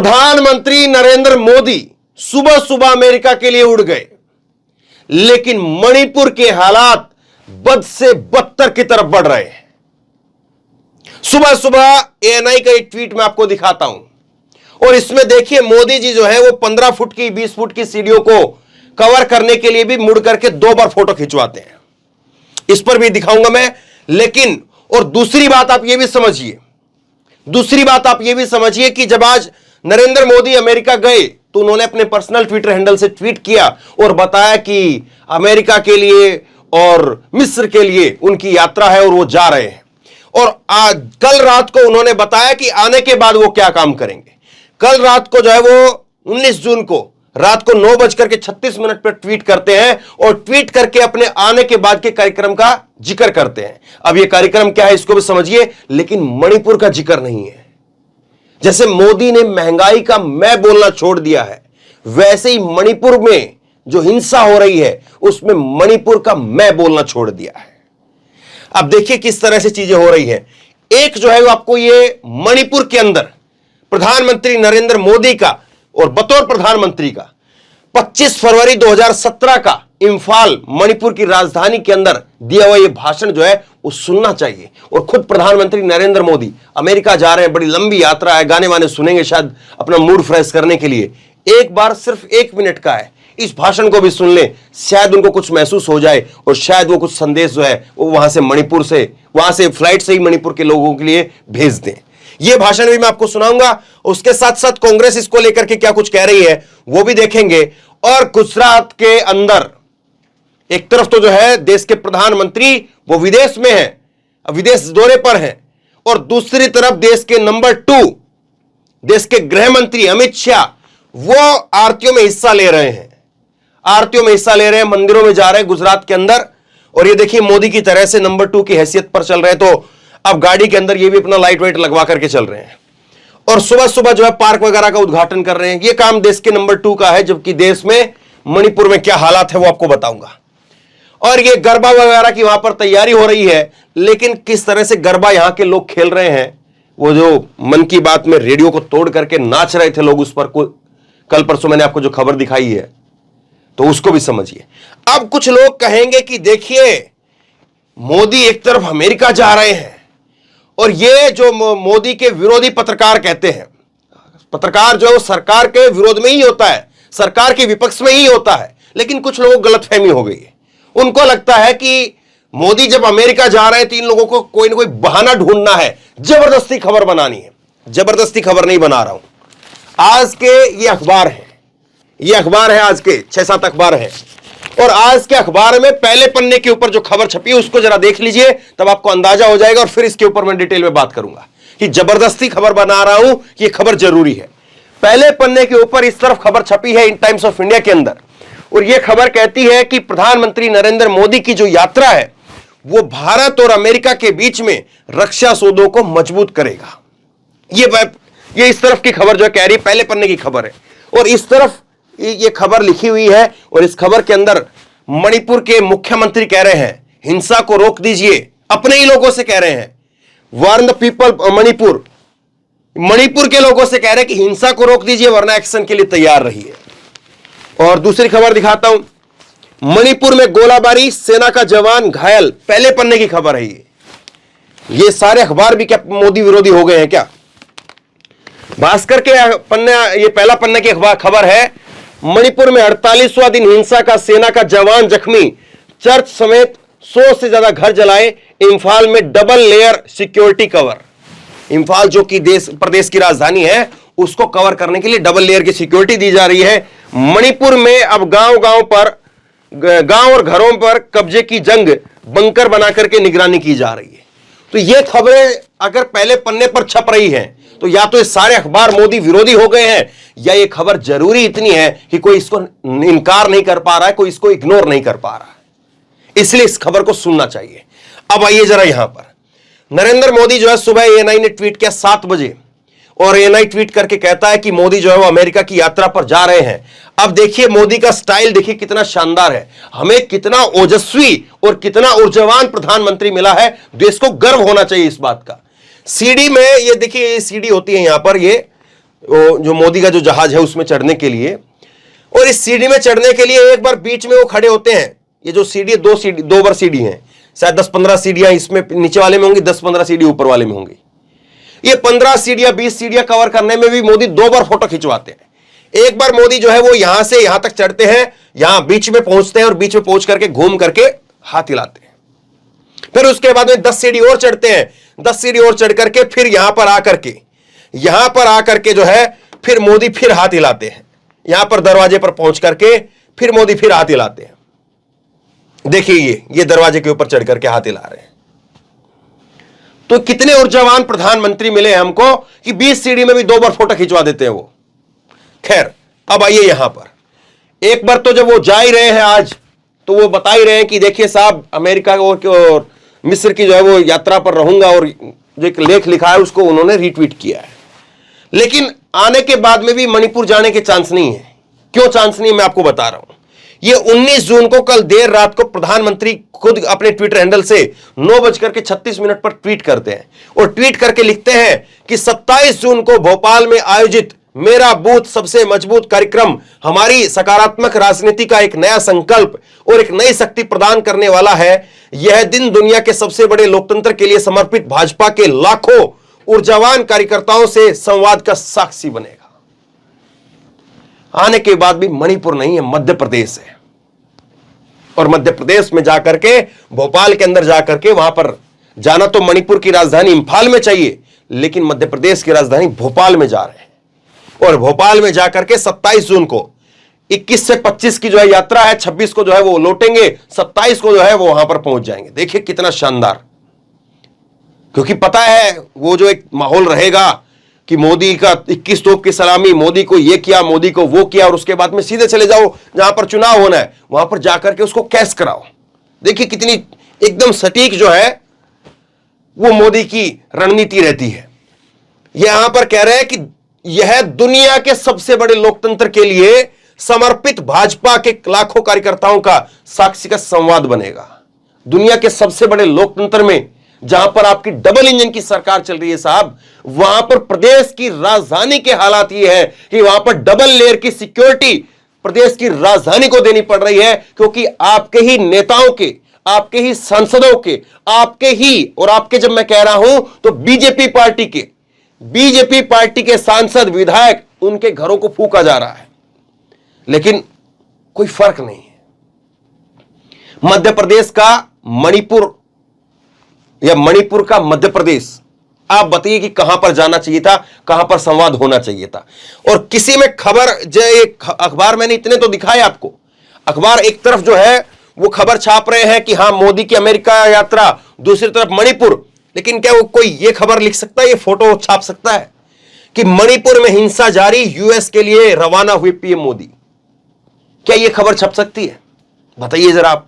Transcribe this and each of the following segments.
प्रधानमंत्री नरेंद्र मोदी सुबह सुबह अमेरिका के लिए उड़ गए, लेकिन मणिपुर के हालात बद से बदतर की तरफ बढ़ रहे हैं। सुबह सुबह एएनआई का एक ट्वीट मैं आपको दिखाता हूं और इसमें देखिए मोदी जी जो है वो 15 फुट की 20 फुट की सीढ़ियों को कवर करने के लिए भी मुड़ करके 2 बार फोटो खिंचवाते हैं। इस पर भी दिखाऊंगा मैं। लेकिन और दूसरी बात आप ये भी समझिए कि जब आज नरेंद्र मोदी अमेरिका गए तो उन्होंने अपने पर्सनल ट्विटर हैंडल से ट्वीट किया और बताया कि अमेरिका के लिए और मिस्र के लिए उनकी यात्रा है और वो जा रहे हैं। और आज कल रात को उन्होंने बताया कि आने के बाद वो क्या काम करेंगे। कल रात को जो है वो 19 जून को रात को 9:36 पर ट्वीट करते हैं और ट्वीट करके अपने आने के बाद के कार्यक्रम का जिक्र करते हैं। अब ये कार्यक्रम क्या है इसको भी समझिए, लेकिन मणिपुर का जिक्र नहीं है। जैसे मोदी ने महंगाई का मैं बोलना छोड़ दिया है, वैसे ही मणिपुर में जो हिंसा हो रही है उसमें मणिपुर का मैं बोलना छोड़ दिया है। अब देखिए किस तरह से चीजें हो रही है। एक जो है वो आपको ये मणिपुर के अंदर प्रधानमंत्री नरेंद्र मोदी का और बतौर प्रधानमंत्री का 25 फरवरी 2017 का इंफाल मणिपुर की राजधानी के अंदर दिया हुआ यह भाषण जो है वो सुनना चाहिए। और खुद प्रधानमंत्री नरेंद्र मोदी अमेरिका जा रहे हैं, बड़ी लंबी यात्रा है, गाने वाने सुनेंगे शायद अपना मूड फ्रेश करने के लिए। एक बार सिर्फ 1 मिनट का है, इस भाषण को भी सुन ले, शायद उनको कुछ महसूस हो जाए और शायद वो कुछ संदेश जो है वो वहां से मणिपुर से वहां से फ्लाइट से ही मणिपुर के लोगों के लिए भेज दें। यह भाषण भी मैं आपको सुनाऊंगा। उसके साथ साथ कांग्रेस इसको लेकर के क्या कुछ कह रही है वो भी देखेंगे। और गुजरात के अंदर एक तरफ तो जो है देश के प्रधानमंत्री वो विदेश में है, विदेश दौरे पर हैं, और दूसरी तरफ देश के नंबर 2 देश के गृह मंत्री अमित शाह वो आरतियों में हिस्सा ले रहे हैं। मंदिरों में जा रहे हैं गुजरात के अंदर। और ये देखिए मोदी की तरह से नंबर 2 की हैसियत पर चल रहे हैं, तो अब गाड़ी के अंदर ये भी अपना लाइट वेट लगवा करके चल रहे हैं और सुबह सुबह जो है पार्क वगैरह का उद्घाटन कर रहे हैं। ये काम देश के नंबर 2 का है, जबकि देश में मणिपुर में क्या हालात है वो आपको बताऊंगा। और ये गरबा वगैरह की वहां पर तैयारी हो रही है, लेकिन किस तरह से गरबा यहां के लोग खेल रहे हैं, वो जो मन की बात में रेडियो को तोड़ करके नाच रहे थे लोग, उस पर कल परसों मैंने आपको जो खबर दिखाई है तो उसको भी समझिए। अब कुछ लोग कहेंगे कि देखिए मोदी एक तरफ अमेरिका जा रहे हैं और ये जो मोदी के विरोधी पत्रकार कहते हैं, पत्रकार जो है वो सरकार के विरोध में ही होता है, सरकार के विपक्ष में ही होता है। लेकिन कुछ लोगों को गलतफहमी हो गई है, उनको लगता है कि मोदी जब अमेरिका जा रहे हैं तो इन लोगों को कोई ना कोई बहाना ढूंढना है, जबरदस्ती खबर बनानी है। जबरदस्ती खबर नहीं बना रहा हूं। आज के ये अखबार है, आज के 6-7 अखबार हैं और आज के अखबार में पहले पन्ने के ऊपर जो खबर छपी है उसको जरा देख लीजिए, तब आपको अंदाजा हो जाएगा। और फिर इसके ऊपर मैं डिटेल में बात करूंगा कि जबरदस्ती खबर बना रहा हूं, ये खबर जरूरी है। पहले पन्ने के ऊपर इस तरफ खबर छपी है इन टाइम्स ऑफ इंडिया के अंदर, और यह खबर कहती है कि प्रधानमंत्री नरेंद्र मोदी की जो यात्रा है वो भारत और अमेरिका के बीच में रक्षा सौदों को मजबूत करेगा। ये इस तरफ की खबर जो है कह रही है, पहले पन्ने की खबर है। और इस तरफ ये खबर लिखी हुई है और इस खबर के अंदर मणिपुर के मुख्यमंत्री कह रहे हैं हिंसा को रोक दीजिए, अपने ही लोगों से कह रहे हैं, वार्न द पीपल। मणिपुर के लोगों से कह रहे हैं कि हिंसा को रोक दीजिए वरना एक्शन के लिए तैयार रहिए। और दूसरी खबर दिखाता हूं, मणिपुर में गोलाबारी, सेना का जवान घायल, पहले पन्ने की खबर है। ये सारे अखबार भी क्या मोदी विरोधी हो गए हैं क्या? भास्कर के पन्ने, ये पहला पन्ने की खबर है, मणिपुर में 48वां दिन हिंसा का, सेना का जवान जख्मी, चर्च समेत 100 से ज्यादा घर जलाए, इंफाल में double layer security cover. Imphal जो कि प्रदेश की राजधानी है उसको कवर करने के लिए डबल लेयर की सिक्योरिटी दी जा रही है। मणिपुर में अब गांव और घरों पर कब्जे की जंग, बंकर बना करके निगरानी की जा रही है। तो ये खबरें अगर पहले पन्ने पर छप रही हैं तो या तो ये सारे अखबार मोदी विरोधी हो गए हैं, या ये खबर जरूरी इतनी है कि कोई इसको इनकार नहीं कर पा रहा है, कोई इसको इग्नोर नहीं कर पा रहा है। इसलिए इस खबर को सुनना चाहिए। अब आइए जरा यहां पर, नरेंद्र मोदी जो है सुबह एएनआई ने ट्वीट किया 7 बजे, और एएनआई ट्वीट करके कहता है कि मोदी जो है वो अमेरिका की यात्रा पर जा रहे हैं। अब देखिए मोदी का स्टाइल देखिए कितना शानदार है, हमें कितना ओजस्वी और कितना ऊर्जावान प्रधानमंत्री मिला है। देश को गर्व होना चाहिए इस बात का। सीडी में ये देखिए, ये सीडी होती है यहां पर, ये वो जो मोदी का जो जहाज है उसमें चढ़ने के लिए। और इस सीढ़ी में चढ़ने के लिए एक बार बीच में वो खड़े होते हैं। ये जो सीढ़ी है, दो बार सीढ़ी है, शायद 10-15 सीढ़ियां इसमें नीचे वाले में होंगी, 10-15 सीढ़ी ऊपर वाले में होंगी। ये 15 सीढ़ियां 20 सीढ़ियां कवर करने में भी मोदी 2 बार फोटो खिंचवाते हैं। एक बार मोदी जो है वो यहां से यहां तक चढ़ते हैं, यहां बीच में पहुंचते हैं और बीच में पहुंच करके घूम करके हाथ हिलाते हैं। फिर उसके बाद में 10 सीढ़ी और चढ़ते हैं, 10 सीढ़ी और चढ़ करके फिर यहां पर आकर के जो है फिर मोदी फिर हाथ हिलाते हैं। यहां पर दरवाजे पर पहुंच करके फिर मोदी फिर हाथ हिलाते हैं। देखिए ये दरवाजे के ऊपर चढ़ करके हाथ हिला रहे हैं। तो कितने ऊर्जावान प्रधानमंत्री मिले हैं हमको कि 20 सीढ़ी में भी 2 बार फोटो खिंचवा देते हैं वो। खैर, अब आइए यहां पर। एक बार तो जब वो जा ही रहे हैं आज, तो वो बता ही रहे हैं कि देखिए साहब, अमेरिका और मिस्र की जो है वो यात्रा पर रहूंगा, और जो एक लेख लिखा है उसको उन्होंने रीट्वीट किया है। लेकिन आने के बाद में भी मणिपुर जाने के चांस नहीं है। क्यों चांस नहीं है, मैं आपको बता रहा हूं। ये 19 जून को कल देर रात को प्रधानमंत्री खुद अपने ट्विटर हैंडल से 9:36 पर ट्वीट करते हैं और ट्वीट करके लिखते हैं कि 27 जून को भोपाल में आयोजित मेरा बूथ सबसे मजबूत कार्यक्रम हमारी सकारात्मक राजनीति का एक नया संकल्प और एक नई शक्ति प्रदान करने वाला है। यह दिन दुनिया के सबसे बड़े लोकतंत्र के लिए समर्पित भाजपा के लाखों ऊर्जावान कार्यकर्ताओं से संवाद का साक्षी बनेगा। आने के बाद भी मणिपुर नहीं है, मध्य प्रदेश है। और मध्य प्रदेश में जाकर के, भोपाल के अंदर जाकर के, वहां पर जाना तो मणिपुर की राजधानी इंफाल में चाहिए, लेकिन मध्य प्रदेश की राजधानी भोपाल में जा रहे हैं। और भोपाल में जाकर के 27 जून को 21 से 25 की जो है यात्रा है, 26 को जो है वो लौटेंगे, 27 को जो है वो वहां पर पहुंच जाएंगे। देखिए कितना शानदार, क्योंकि पता है वो जो एक माहौल रहेगा कि मोदी का 21 तोप की सलामी, मोदी को ये किया, मोदी को वो किया, और उसके बाद में सीधे चले जाओ जहां पर चुनाव होना है, वहां पर जाकर के उसको कैश कराओ। देखिए कितनी एकदम सटीक जो है वो मोदी की रणनीति रहती है। यहां पर कह रहे हैं कि यह दुनिया के सबसे बड़े लोकतंत्र के लिए समर्पित भाजपा के लाखों कार्यकर्ताओं का साक्षी का संवाद बनेगा। दुनिया के सबसे बड़े लोकतंत्र में, जहां पर आपकी डबल इंजन की सरकार चल रही है साहब, वहां पर प्रदेश की राजधानी के हालात ये है कि वहां पर डबल लेयर की सिक्योरिटी प्रदेश की राजधानी को देनी पड़ रही है, क्योंकि आपके ही नेताओं के, आपके ही सांसदों के, आपके ही, और आपके जब मैं कह रहा हूं तो बीजेपी पार्टी के सांसद, विधायक, उनके घरों को फूंका जा रहा है, लेकिन कोई फर्क नहीं है। मध्य प्रदेश का मणिपुर या मणिपुर का मध्य प्रदेश, आप बताइए कि कहां पर जाना चाहिए था, कहां पर संवाद होना चाहिए था। और किसी में खबर, जो अखबार मैंने इतने तो दिखाए आपको, अखबार एक तरफ जो है वो खबर छाप रहे हैं कि हां मोदी की अमेरिका यात्रा, दूसरी तरफ मणिपुर, लेकिन क्या वो कोई ये खबर लिख सकता है, ये फोटो छाप सकता है कि मणिपुर में हिंसा जारी, यूएस के लिए रवाना हुए पीएम मोदी? क्या ये खबर छप सकती है? बताइए जरा आप।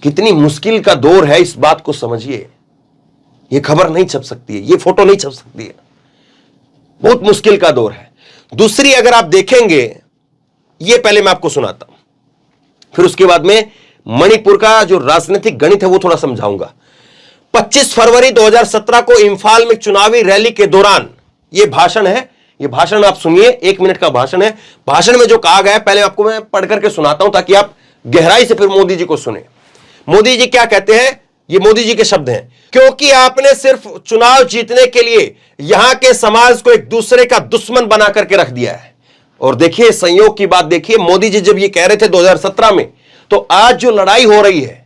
कितनी मुश्किल का दौर है, इस बात को समझिए। ये खबर नहीं छप सकती है, ये फोटो नहीं छप सकती है, बहुत मुश्किल का दौर है। दूसरी अगर आप देखेंगे, ये पहले मैं आपको सुनाता हूं, फिर उसके बाद में मणिपुर का जो राजनीतिक गणित है वो थोड़ा समझाऊंगा। 25 फरवरी 2017 को इंफाल में चुनावी रैली के दौरान ये भाषण है, ये भाषण आप सुनिए, 1 मिनट का भाषण है। भाषण में जो कहा गया है पहले आपको मैं पढ़ करके सुनाता हूं ताकि आप गहराई से फिर मोदी जी को सुने। मोदी जी क्या कहते हैं, ये मोदी जी के शब्द हैं। क्योंकि आपने सिर्फ चुनाव जीतने के लिए यहां के समाज को एक दूसरे का दुश्मन बना करके रख दिया है। और देखिए संयोग की बात, देखिए मोदी जी जब ये कह रहे थे 2017 में, तो आज जो लड़ाई हो रही है,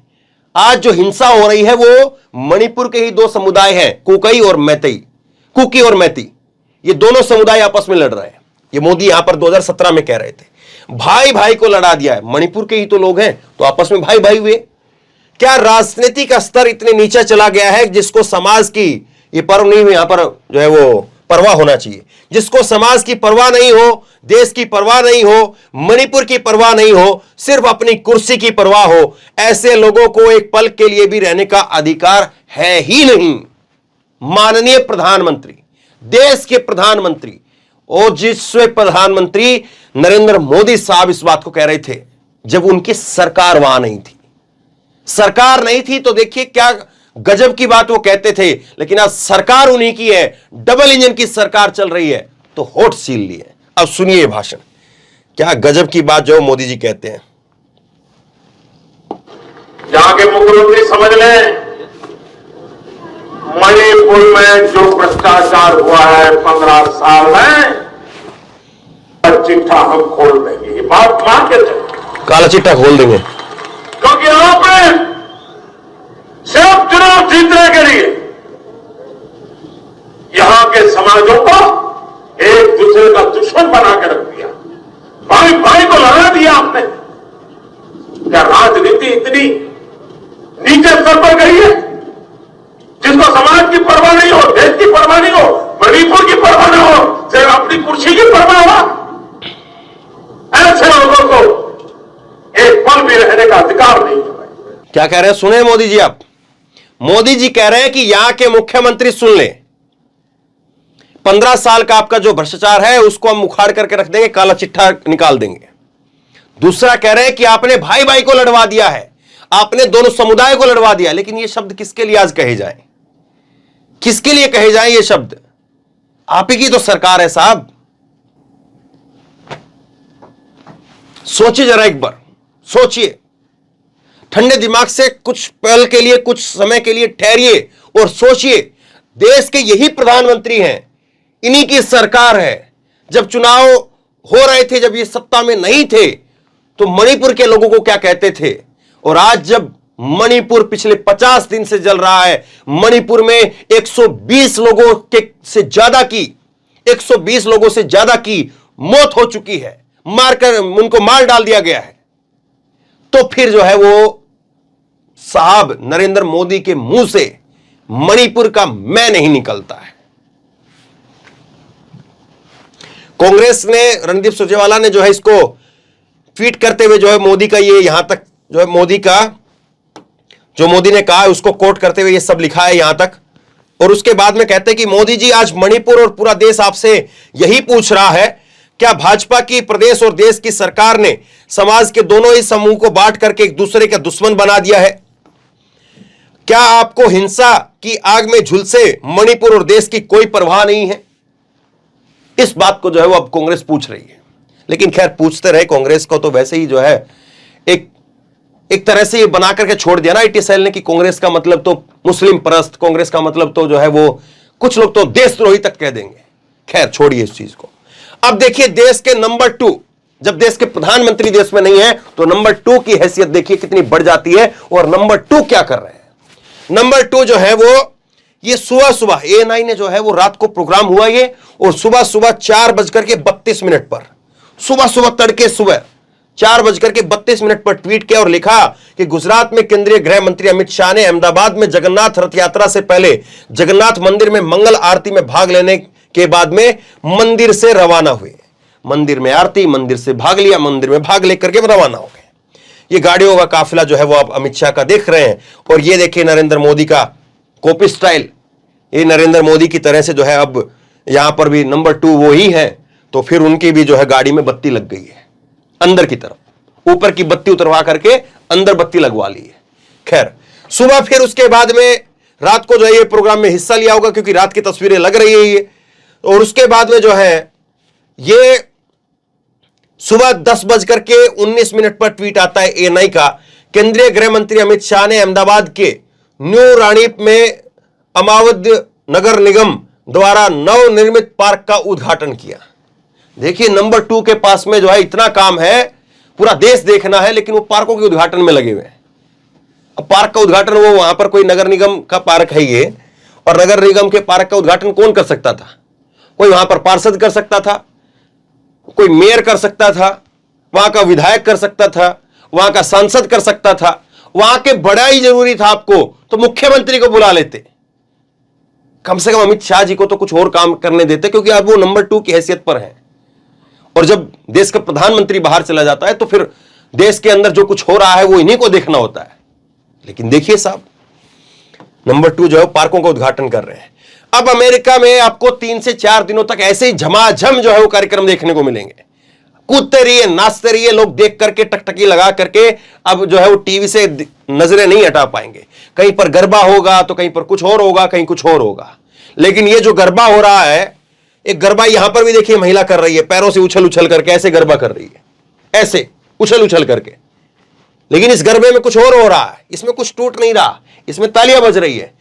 आज जो हिंसा हो रही है, वो मणिपुर के ही 2 समुदाय हैं, कुकी और मैती। ये दोनों समुदाय आपस में लड़ रहे हैं। ये मोदी यहां पर 2017 में कह रहे थे। भाई भाई को लड़ा दिया है, मणिपुर के ही तो लोग हैं, तो आपस में भाई भाई हुए। क्या राजनीति का स्तर इतने नीचे चला गया है जिसको समाज की ये पर्व नहीं, यहां पर जो है वो परवाह होना चाहिए, जिसको समाज की परवाह नहीं हो, देश की परवाह नहीं हो, मणिपुर की परवाह नहीं हो, सिर्फ अपनी कुर्सी की परवाह हो, ऐसे लोगों को एक पल के लिए भी रहने का अधिकार है ही नहीं। माननीय प्रधानमंत्री, देश के प्रधानमंत्री और जिससे प्रधानमंत्री नरेंद्र मोदी साहब इस बात को कह रहे थे जब उनकी सरकार वहां नहीं थी। सरकार नहीं थी तो देखिए क्या गजब की बात वो कहते थे, लेकिन आज सरकार उन्हीं की है, डबल इंजन की सरकार चल रही है। तो होठ सील लिए। अब सुनिए ये भाषण, क्या गजब की बात जो मोदी जी कहते हैं। जाके मुख्यमंत्री समझ लें, मणिपुर में जो भ्रष्टाचार हुआ है 15 साल में, चिट्ठा हम खोल देंगे। ये बात मान के चले, काला चिट्ठा खोल देंगे। क्योंकि आपने सिर्फ चुनाव जीतने के लिए यहां के समाजों को एक दूसरे का दुश्मन बना के रख दिया, भाई भाई को लड़ा दिया आपने। क्या राजनीति इतनी नीचे स्तर पर गई है, जिसको समाज की परवाह नहीं हो, देश की परवाह नहीं हो, मणिपुर की परवाह नहीं हो, सिर्फ अपनी कुर्सी की परवाह हो? ऐसे लोगों को एक पल भी रहने का अधिकार नहीं है। क्या कह रहे हैं, सुने मोदी जी आप। मोदी जी कह रहे हैं कि यहां के मुख्यमंत्री सुन ले, 15 साल का आपका जो भ्रष्टाचार है उसको हम उखाड़ करके रख देंगे, काला चिट्ठा निकाल देंगे। दूसरा कह रहे हैं कि आपने भाई भाई को लड़वा दिया है, आपने दोनों समुदाय को लड़वा दिया। लेकिन ये शब्द किसके लिए आज कहे जाएं, किसके लिए कहे जाएं ये शब्द? आप ही की तो सरकार है साहब। सोचिए जरा एक बार, सोचिए ठंडे दिमाग से, कुछ पल के लिए, कुछ समय के लिए ठहरिए और सोचिए। देश के यही प्रधानमंत्री हैं, इन्हीं की सरकार है। जब चुनाव हो रहे थे, जब ये सत्ता में नहीं थे, तो मणिपुर के लोगों को क्या कहते थे? और आज जब मणिपुर पिछले 50 दिन से जल रहा है, मणिपुर में 120 लोगों के से ज्यादा की 120 लोगों से ज्यादा की मौत हो चुकी है, मारकर उनको मार डाल दिया गया है, तो फिर जो है वो साहब नरेंद्र मोदी के मुंह से मणिपुर का मैं नहीं निकलता है। कांग्रेस ने, रणदीप सुरजेवाला ने जो है इसको ट्वीट करते हुए जो है मोदी का ये यहां तक जो है मोदी का जो मोदी ने कहा है उसको कोट करते हुए ये सब लिखा है यहां तक। और उसके बाद में कहते हैं कि मोदी जी, आज मणिपुर और पूरा देश आपसे यही पूछ रहा है, क्या भाजपा की प्रदेश और देश की सरकार ने समाज के दोनों ही समूह को बांट करके एक दूसरे का दुश्मन बना दिया है? क्या आपको हिंसा की आग में झुलसे मणिपुर और देश की कोई परवाह नहीं है? इस बात को जो है वो अब कांग्रेस पूछ रही है। लेकिन खैर, पूछते रहे, कांग्रेस को तो वैसे ही जो है एक तरह से ये बना करके छोड़ दिया ना आईटी सेल ने कि कांग्रेस का मतलब तो मुस्लिम परस्त, कांग्रेस का मतलब तो जो है वो कुछ लोग तो देशद्रोही तक कह देंगे। खैर छोड़िए इस चीज को। अब देखिए देश के नंबर 2, जब देश के प्रधानमंत्री देश में नहीं है तो नंबर 2 की हैसियत देखिए कितनी बढ़ जाती है। और नंबर 2 क्या कर रहे हैं? नंबर 2 जो है वो ये सुबह सुबह ANI ने जो है वो रात को प्रोग्राम हुआ ये, और सुबह सुबह 4:32 पर, सुबह सुबह तड़के सुबह 4:32 पर ट्वीट किया और लिखा कि गुजरात में केंद्रीय गृह मंत्री अमित शाह ने अहमदाबाद में जगन्नाथ रथ यात्रा से पहले जगन्नाथ मंदिर में मंगल आरती में भाग लेने के बाद में मंदिर से रवाना हुए। मंदिर में आरती, मंदिर से भाग लिया, मंदिर में भाग लेकर के रवाना हो गए। ये गाड़ियों का काफिला जो है वो आप अमित शाह का देख रहे हैं। और ये देखिए नरेंद्र मोदी का कॉपी स्टाइल, ये नरेंद्र मोदी की तरह से जो है अब यहां पर भी नंबर 2 वो ही है। तो फिर उनकी भी जो है गाड़ी में बत्ती लग गई है अंदर की तरफ, ऊपर की बत्ती उतरवा करके अंदर बत्ती लगवा ली है। खैर सुबह फिर उसके बाद में रात को जो है ये प्रोग्राम में हिस्सा लिया होगा, क्योंकि रात की तस्वीरें लग रही है ये। और उसके बाद में जो है ये सुबह 10:19 पर ट्वीट आता है ANI का, केंद्रीय गृह मंत्री अमित शाह ने अहमदाबाद के न्यू रानीप में अमावद नगर निगम द्वारा नवनिर्मित पार्क का उद्घाटन किया। देखिए नंबर 2 के पास में जो है इतना काम है, पूरा देश देखना है, लेकिन वो पार्कों के उद्घाटन में लगे हुए हैं। अब पार्क का उद्घाटन, वो वहां पर कोई नगर निगम का पार्क है ये, और नगर निगम के पार्क का उद्घाटन कौन कर सकता था? कोई वहां पर पार्षद कर सकता था, कोई मेयर कर सकता था, वहां का विधायक कर सकता था, वहां का सांसद कर सकता था। वहां के बड़ा ही जरूरी था आपको तो मुख्यमंत्री को बुला लेते, कम से कम अमित शाह जी को तो कुछ और काम करने देते, क्योंकि अब वो नंबर 2 की हैसियत पर है। और जब देश का प्रधानमंत्री बाहर चला जाता है तो फिर देश के अंदर जो कुछ हो रहा है वो इन्हीं को देखना होता है। लेकिन देखिए साहब, नंबर 2 जो है पार्कों का उद्घाटन कर रहे हैं। अब अमेरिका में आपको 3 से 4 दिनों तक ऐसे ही झमाझम जो है वो कार्यक्रम देखने को मिलेंगे। कूदते रहिए, नाचते रहिए, लोग देख करके टकटकी लगा करके अब जो है वो टीवी से नजरें नहीं हटा पाएंगे। कहीं पर गरबा होगा तो कहीं पर कुछ और होगा, कहीं कुछ और होगा। लेकिन ये जो गरबा हो रहा है एक गरबा यहां पर भी देखिए महिला कर रही है, पैरों से उछल उछल करके ऐसे गरबा कर रही है, ऐसे उछल उछल करके। लेकिन इस गरबे में कुछ और हो रहा है, इसमें कुछ टूट नहीं रहा, इसमें तालियां बज रही है,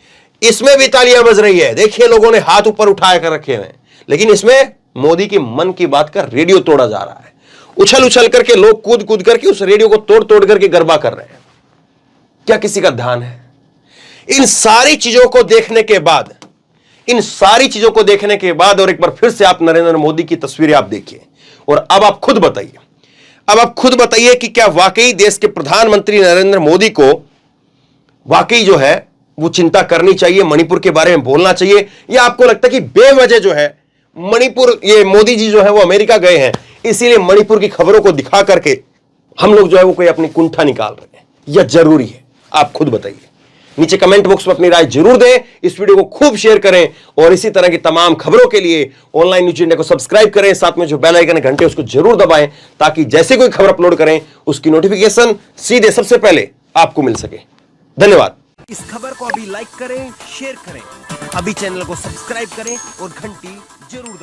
इसमें भी तालियां बज रही है। देखिए लोगों ने हाथ ऊपर उठाया कर रखे हैं, लेकिन इसमें मोदी के मन की बात का रेडियो तोड़ा जा रहा है। उछल उछल करके लोग कूद कूद करके उस रेडियो को तोड़ तोड़ करके गरबा कर रहे हैं। क्या किसी का ध्यान है? इन सारी चीजों को देखने के बाद, इन सारी चीजों को देखने के बाद और एक बार फिर से आप नरेंद्र मोदी की तस्वीरें आप देखिए और अब आप खुद बताइए, अब आप खुद बताइए कि क्या वाकई देश के प्रधानमंत्री नरेंद्र मोदी को वाकई जो है वो चिंता करनी चाहिए, मणिपुर के बारे में बोलना चाहिए, या आपको लगता है कि बेवजह जो है मणिपुर, ये मोदी जी जो है वो अमेरिका गए हैं इसीलिए मणिपुर की खबरों को दिखा करके हम लोग जो है वो कोई अपनी कुंठा निकाल रहे हैं, या जरूरी है? आप खुद बताइए। नीचे कमेंट बॉक्स में अपनी राय जरूर दें, इस वीडियो को खूब शेयर करें और इसी तरह की तमाम खबरों के लिए ऑनलाइन न्यूज इंडिया को सब्सक्राइब करें, साथ में जो बेल आइकन है घंटे उसको जरूर दबाएं ताकि जैसे कोई खबर अपलोड करें उसकी नोटिफिकेशन सीधे सबसे पहले आपको मिल सके। धन्यवाद। इस खबर को अभी लाइक करें, शेयर करें, अभी चैनल को सब्सक्राइब करें और घंटी जरूर दबाएं।